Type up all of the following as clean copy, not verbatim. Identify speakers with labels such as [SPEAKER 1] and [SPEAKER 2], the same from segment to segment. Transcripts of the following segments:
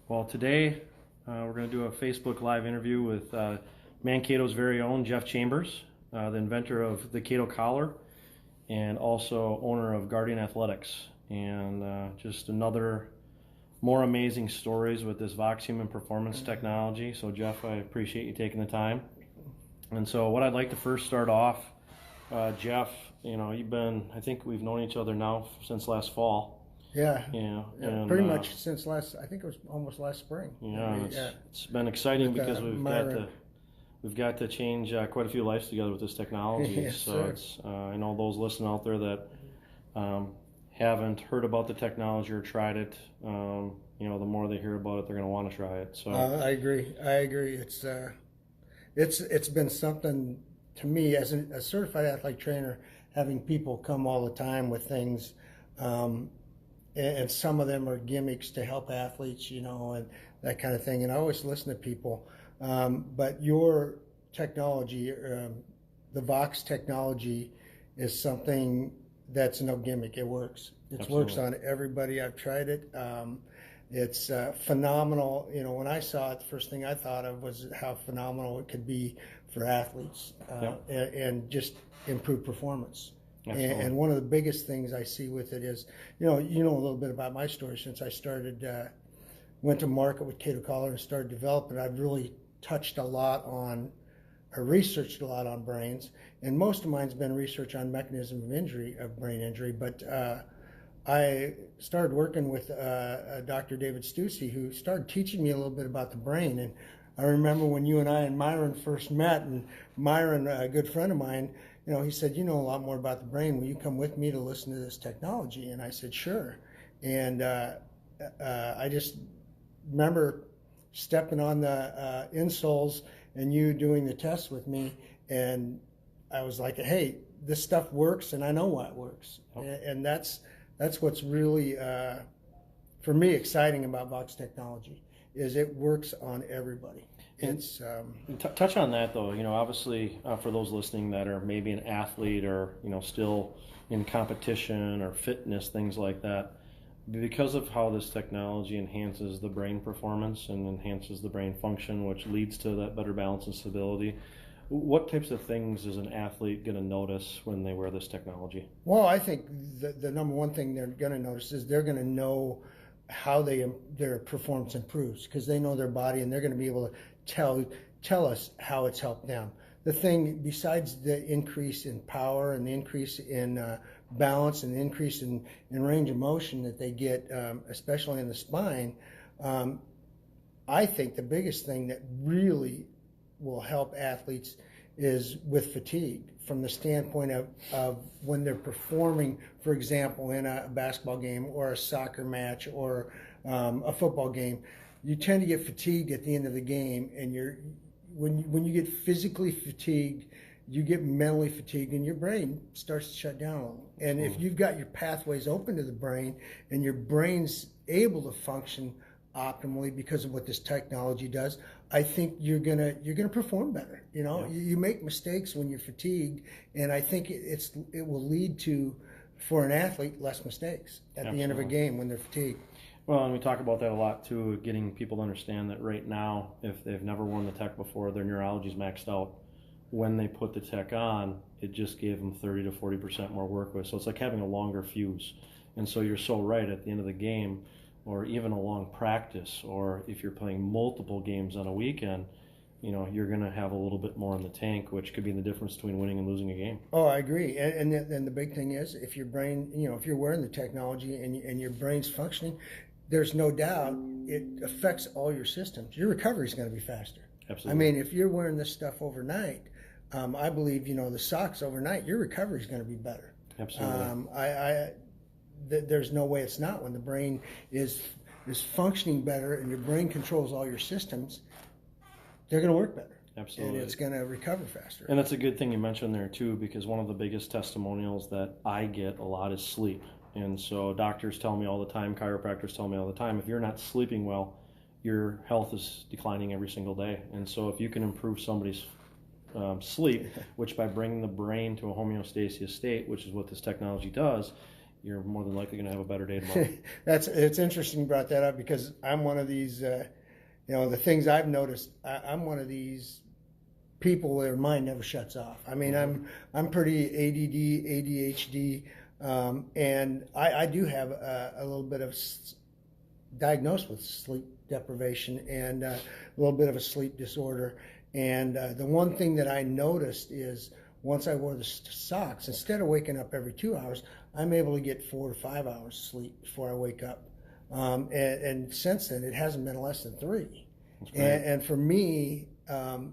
[SPEAKER 1] Well, today we're going to do a Facebook Live interview with Mankato's very own Jeff Chambers, the inventor of the Cato Collar and also owner of Guardian Athletics. And just another more amazing stories with this VOXX human performance technology. So Jeff, I appreciate you taking the time. And so what I'd like to first start off, Jeff, I think we've known each other now since last fall.
[SPEAKER 2] Yeah,
[SPEAKER 1] and,
[SPEAKER 2] pretty much since I think it was almost last spring.
[SPEAKER 1] It's been exciting because we've got to change quite a few lives together with this technology.
[SPEAKER 2] Yes,
[SPEAKER 1] so
[SPEAKER 2] sir.
[SPEAKER 1] it's I know those listening out there that haven't heard about the technology or tried it. The more they hear about it, they're going to want to try it. So
[SPEAKER 2] I agree. It's been something to me as a certified athletic trainer, having people come all the time with things. And some of them are gimmicks to help athletes, and that kind of thing. And I always listen to people. But your technology, the VOXX technology, is something that's no gimmick. It works. It
[SPEAKER 1] Absolutely.
[SPEAKER 2] Works on everybody. I've tried it. It's phenomenal. When I saw it, the first thing I thought of was how phenomenal it could be for athletes and just improve performance. And one of the biggest things I see with it is, you know a little bit about my story. Since I started, went to market with Cato Collar and started developing, I've really touched a lot on, or researched a lot on brains. And most of mine's been research on mechanism of brain injury. But I started working with Dr. David Stussy, who started teaching me a little bit about the brain. And I remember when you and I and Myron first met, and Myron, a good friend of mine, he said, "You know a lot more about the brain. Will you come with me to listen to this technology?" And I said, "Sure." And I just remember stepping on the insoles and you doing the tests with me, and I was like, "Hey, this stuff works, and I know why it works." And that's what's really for me exciting about VOXX technology, is it works on everybody. It's
[SPEAKER 1] touch on that though. Obviously, for those listening that are maybe an athlete or still in competition or fitness, things like that, because of how this technology enhances the brain performance and enhances the brain function, which leads to that better balance and stability. What types of things is an athlete going to notice when they wear this technology?
[SPEAKER 2] Well, I think the number one thing they're going to notice is they're going to know how their performance improves, because they know their body, and they're going to be able to tell us how it's helped them. The thing, besides the increase in power and the increase in balance and the increase in range of motion that they get, especially in the spine, I think the biggest thing that really will help athletes is with fatigue, from the standpoint of when they're performing, for example, in a basketball game or a soccer match or a football game. You tend to get fatigued at the end of the game, and when you get physically fatigued, you get mentally fatigued, and your brain starts to shut down a little. And if you've got your pathways open to the brain, and your brain's able to function optimally because of what this technology does, I think you're gonna perform better. You make mistakes when you're fatigued, and I think it will lead to, for an athlete, less mistakes at the end of a game when they're fatigued.
[SPEAKER 1] Well, and we talk about that a lot too, getting people to understand that right now, if they've never worn the tech before, their neurology's maxed out. When they put the tech on, it just gave them 30 to 40% more work with. So it's like having a longer fuse. And so you're so right, at the end of the game, or even a long practice, or if you're playing multiple games on a weekend, you're going to have a little bit more in the tank, which could be the difference between winning and losing a game.
[SPEAKER 2] Oh, I agree. And the big thing is, if your brain, if you're wearing the technology and your brain's functioning, there's no doubt it affects all your systems. Your recovery is going to be faster.
[SPEAKER 1] Absolutely.
[SPEAKER 2] I mean, if you're wearing this stuff overnight, I believe, the socks overnight, your recovery is going to be better.
[SPEAKER 1] Absolutely.
[SPEAKER 2] There's no way it's not. When the brain is functioning better and your brain controls all your systems, they're going to work better.
[SPEAKER 1] Absolutely.
[SPEAKER 2] And it's going to recover faster.
[SPEAKER 1] And that's a good thing you mentioned there too, because one of the biggest testimonials that I get a lot is sleep. And so doctors tell me all the time, chiropractors tell me all the time, if you're not sleeping well, your health is declining every single day. And so if you can improve somebody's sleep, which by bringing the brain to a homeostasis state, which is what this technology does, you're more than likely going to have a better day tomorrow.
[SPEAKER 2] It's interesting you brought that up, because I'm one of these, the things I've noticed, I'm one of these people their mind never shuts off. I mean, I'm pretty ADD, ADHD, and I do have a little bit of diagnosed with sleep deprivation and a little bit of a sleep disorder. And the one thing that I noticed is once I wore the socks, instead of waking up every 2 hours, I'm able to get 4 to 5 hours sleep before I wake up. And since then, it hasn't been less than 3. And for me, the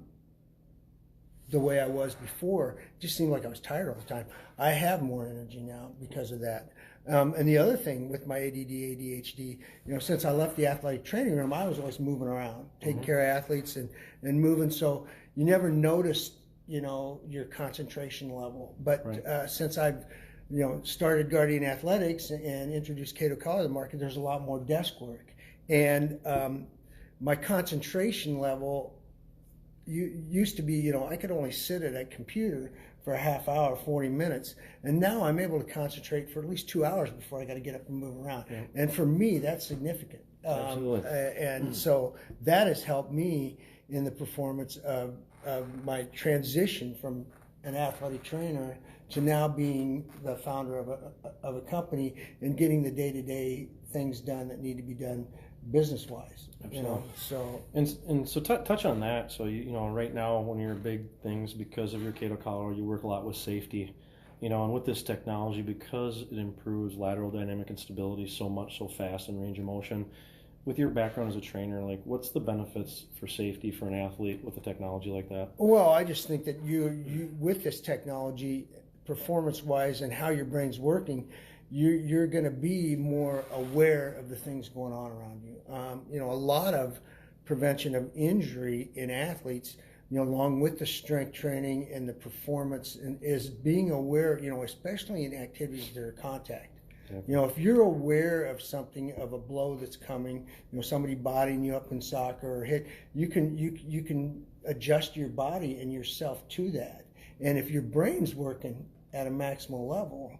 [SPEAKER 2] way I was before, it just seemed like I was tired all the time. I have more energy now because of that. And the other thing with my ADD, ADHD, since I left the athletic training room, I was always moving around, taking care of athletes and moving. So you never noticed, your concentration level. But since I've, started Guardian Athletics and introduced Cato Collar to the market, there's a lot more desk work. And my concentration level used to be, I could only sit at a computer for a half hour, 40 minutes. And now I'm able to concentrate for at least 2 hours before I got to get up and move around. Yeah. And for me, that's significant.
[SPEAKER 1] Absolutely.
[SPEAKER 2] And so that has helped me in the performance of my transition from an athletic trainer to now being the founder of a company and getting the day-to-day things done that need to be done business-wise. So
[SPEAKER 1] touch on that. So right now, one of your big things, because of your Cato Collar, you work a lot with safety, and with this technology, because it improves lateral dynamic and stability so much, so fast, and range of motion. With your background as a trainer, what's the benefits for safety for an athlete with a technology like that?
[SPEAKER 2] Well, I just think that you with this technology, performance-wise, and how your brain's working, you're going to be more aware of the things going on around you. A lot of prevention of injury in athletes, along with the strength training and the performance, is being aware, especially in activities that are contact. If you're aware of something, of a blow that's coming, somebody bodying you up in soccer or hit, you can adjust your body and yourself to that. And if your brain's working at a maximal level,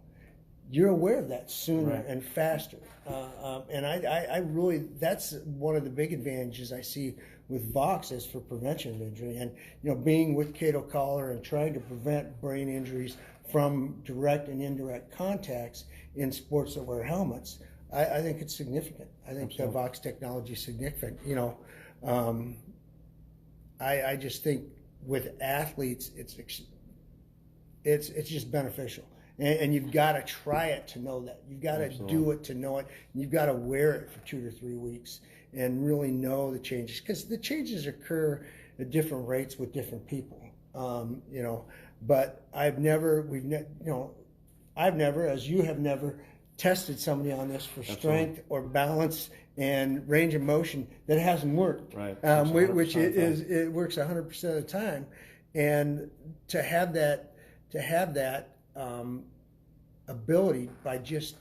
[SPEAKER 2] you're aware of that sooner and faster. And I really, that's one of the big advantages I see with VOXX is for prevention of injury. And, being with Cato Collar and trying to prevent brain injuries from direct and indirect contacts in sports that wear helmets, I think it's significant. I think the VOXX technology is significant. I just think with athletes, it's just beneficial. And you've got to try it to know that. You've got to do it to know it. You've got to wear it for 2 to 3 weeks and really know the changes, because the changes occur at different rates with different people. But I've never, as you have never, tested somebody on this for strength or balance and range of motion that hasn't worked.
[SPEAKER 1] Right.
[SPEAKER 2] Which it works 100% of the time, and to have that ability by just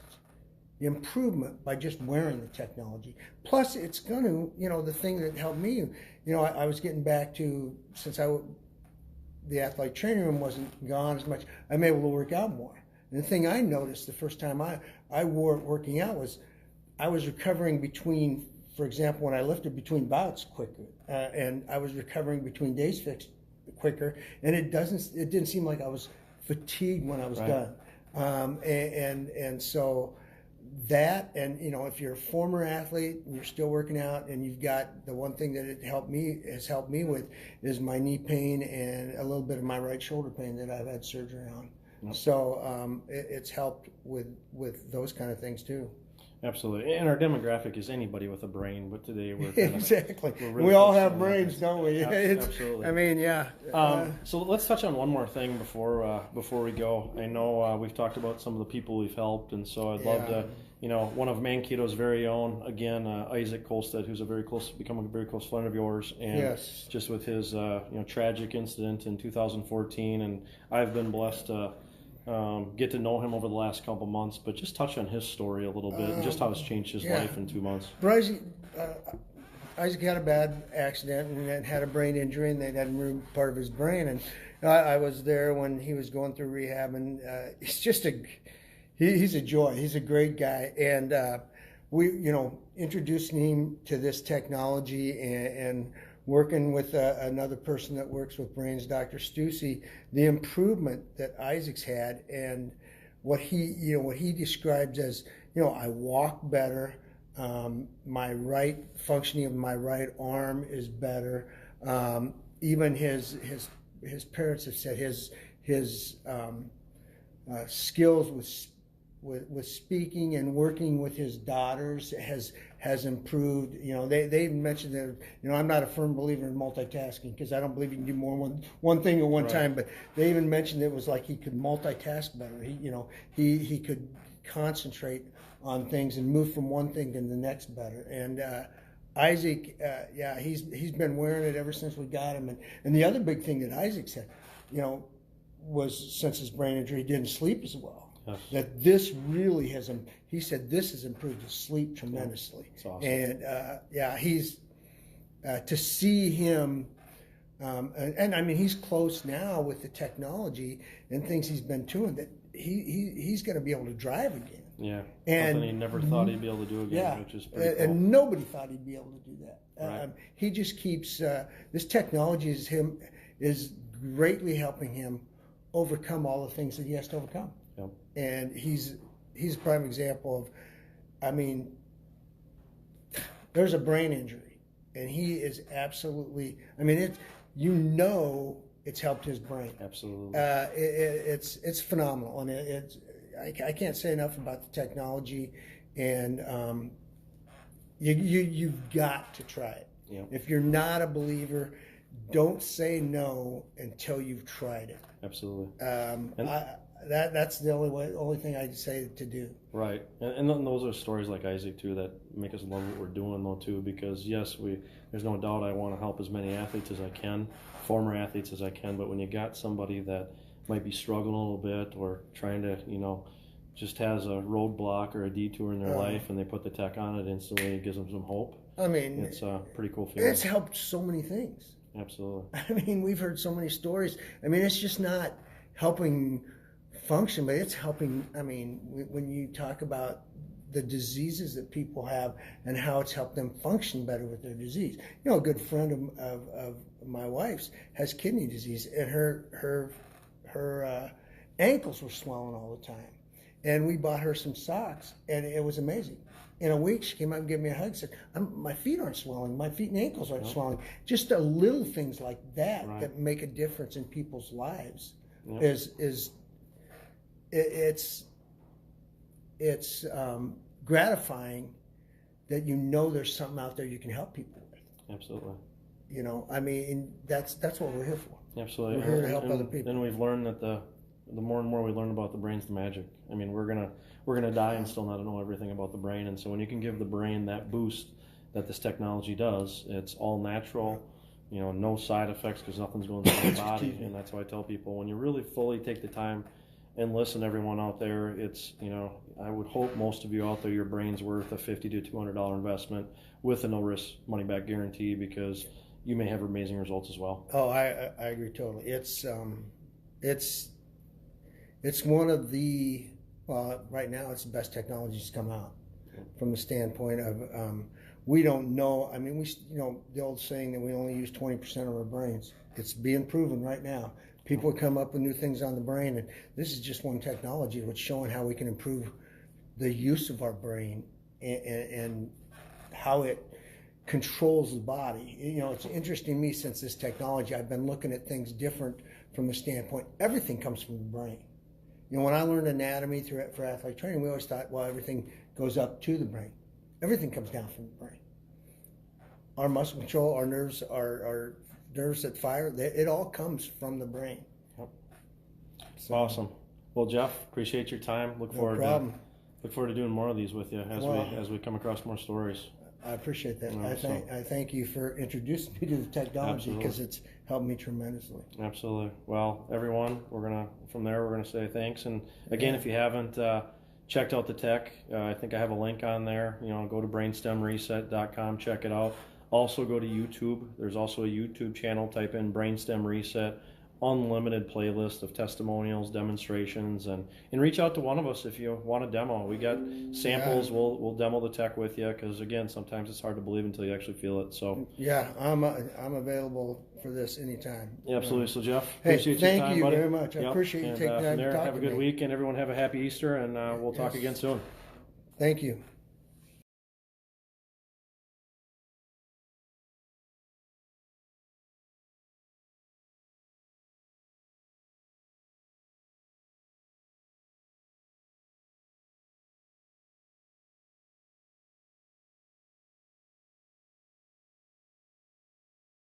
[SPEAKER 2] improvement by just wearing the technology. Plus, it's going to, the thing that helped me, I was getting back to, since the athletic training room wasn't gone as much, I'm able to work out more. And the thing I noticed the first time I wore it working out was I was recovering between, for example, when I lifted between bouts quicker, and I was recovering between days fixed quicker, and it didn't seem like I was fatigued when I was done. And so that, and if you're a former athlete and you're still working out, and you've got the one thing that has helped me with is my knee pain and a little bit of my right shoulder pain that I've had surgery on. Yep. So it's helped with those kind of things too.
[SPEAKER 1] Absolutely, and our demographic is anybody with a brain, but today we're
[SPEAKER 2] exactly.
[SPEAKER 1] Really
[SPEAKER 2] we all have brains, don't we?
[SPEAKER 1] Absolutely.
[SPEAKER 2] I mean, yeah.
[SPEAKER 1] So let's touch on one more thing before we go. I know we've talked about some of the people we've helped, and so I'd love to, one of Mankato's very own, again, Isaac Kolstad, who's become a very close friend of yours, and just with his tragic incident in 2014, and I've been blessed to get to know him over the last couple months, but just touch on his story a little bit and just how it's changed his life in 2 months.
[SPEAKER 2] Isaac had a bad accident and had a brain injury, and they had removed part of his brain. And I was there when he was going through rehab, and he's he's a joy. He's a great guy, and we, introducing him to this technology and working with another person that works with brains, Dr. Stussy, the improvement that Isaac's had, and what he describes as, I walk better. My right functioning of my right arm is better. Even his parents have said his skills with speaking and working with his daughters has improved. They mentioned that, I'm not a firm believer in multitasking, because I don't believe you can do more than one thing at one time, but they even mentioned it was like he could multitask better. He could concentrate on things and move from one thing to the next better. And Isaac, he's been wearing it ever since we got him. And the other big thing that Isaac said, was since his brain injury, he didn't sleep as well. Yes. That this really he said this has improved his sleep tremendously.
[SPEAKER 1] That's awesome.
[SPEAKER 2] And he's to see him, and I mean, he's close now with the technology and things he's been doing, that he's going to be able to drive again.
[SPEAKER 1] Yeah,
[SPEAKER 2] and
[SPEAKER 1] something he never thought he'd be able to do again, which is pretty cool.
[SPEAKER 2] And nobody thought he'd be able to do that.
[SPEAKER 1] Right.
[SPEAKER 2] He just keeps this technology is greatly helping him overcome all the things that he has to overcome.
[SPEAKER 1] Yep.
[SPEAKER 2] And he's a prime example of, there's a brain injury, and he is absolutely, it's helped his brain.
[SPEAKER 1] Absolutely.
[SPEAKER 2] It's phenomenal, and I can't say enough about the technology, and you've got to try it.
[SPEAKER 1] Yep.
[SPEAKER 2] If you're not a believer, don't say no until you've tried it.
[SPEAKER 1] Absolutely.
[SPEAKER 2] That's the only thing I'd say to do.
[SPEAKER 1] Right, and those are stories like Isaac too that make us love what we're doing though too. Because yes, there's no doubt I want to help as many athletes as I can, former athletes as I can. But when you got somebody that might be struggling a little bit or trying to, just has a roadblock or a detour in their life, and they put the tech on it instantly, it gives them some hope. It's a pretty cool feeling.
[SPEAKER 2] It's helped so many things.
[SPEAKER 1] Absolutely.
[SPEAKER 2] We've heard so many stories. It's just not helping function, but it's helping. When you talk about the diseases that people have and how it's helped them function better with their disease. A good friend of my wife's has kidney disease, and her ankles were swelling all the time. And we bought her some socks, and it was amazing. In a week, she came out and gave me a hug and said, my feet aren't swelling. My feet and ankles aren't swelling. Just the little things like that that make a difference in people's lives it's gratifying that there's something out there you can help people with.
[SPEAKER 1] Absolutely.
[SPEAKER 2] That's what we're here for.
[SPEAKER 1] Absolutely.
[SPEAKER 2] We're here to help other people.
[SPEAKER 1] And we've learned that the more and more we learn about the brain's the magic. We're gonna die and still not know everything about the brain. And so when you can give the brain that boost that this technology does, it's all natural. No side effects because nothing's going through the body. And that's why I tell people, when you really fully take the time and listen to everyone out there, it's, I would hope most of you out there, your brain's worth a $50 to $200 investment with a no risk money back guarantee, because you may have amazing results as well.
[SPEAKER 2] Oh, I agree totally. It's one of the, right now it's the best technologies to come out from the standpoint of, we don't know. The old saying that we only use 20% of our brains. It's being proven right now. People come up with new things on the brain, and this is just one technology which showing how we can improve the use of our brain and how it controls the body. It's interesting to me, since this technology, I've been looking at things different from the standpoint, everything comes from the brain. When I learned anatomy for athletic training, we always thought, well, everything goes up to the brain. Everything comes down from the brain. Our muscle control, our nerves, our nerves that fire, it all comes from the brain.
[SPEAKER 1] Yep. So, awesome. Well, Jeff, appreciate your time. Look forward to doing more of these with you as we come across more stories.
[SPEAKER 2] I appreciate that. I thank you for introducing me to the technology, because it's helped me tremendously.
[SPEAKER 1] Absolutely. Well, everyone, from there we're gonna say thanks. And again, if you haven't checked out the tech, I think I have a link on there. Go to brainstemreset.com, check it out. Also go to YouTube. There's also a YouTube channel. Type in Brainstem Reset. unlimited playlist of testimonials, demonstrations, and reach out to one of us if you want a demo. We got samples.
[SPEAKER 2] Yeah.
[SPEAKER 1] We'll demo the tech with you, because again, sometimes it's hard to believe until you actually feel it. So
[SPEAKER 2] yeah, I'm available for this anytime.
[SPEAKER 1] yeah, absolutely. So Jeff,
[SPEAKER 2] Hey,
[SPEAKER 1] appreciate your
[SPEAKER 2] thank
[SPEAKER 1] time,
[SPEAKER 2] you
[SPEAKER 1] buddy.
[SPEAKER 2] very much. I
[SPEAKER 1] Yep.
[SPEAKER 2] appreciate you
[SPEAKER 1] And,
[SPEAKER 2] taking
[SPEAKER 1] from
[SPEAKER 2] time
[SPEAKER 1] there,
[SPEAKER 2] to talk
[SPEAKER 1] have a
[SPEAKER 2] to
[SPEAKER 1] good
[SPEAKER 2] me.
[SPEAKER 1] week, and everyone have a happy Easter, and we'll talk
[SPEAKER 2] Yes.
[SPEAKER 1] again soon.
[SPEAKER 2] Thank you.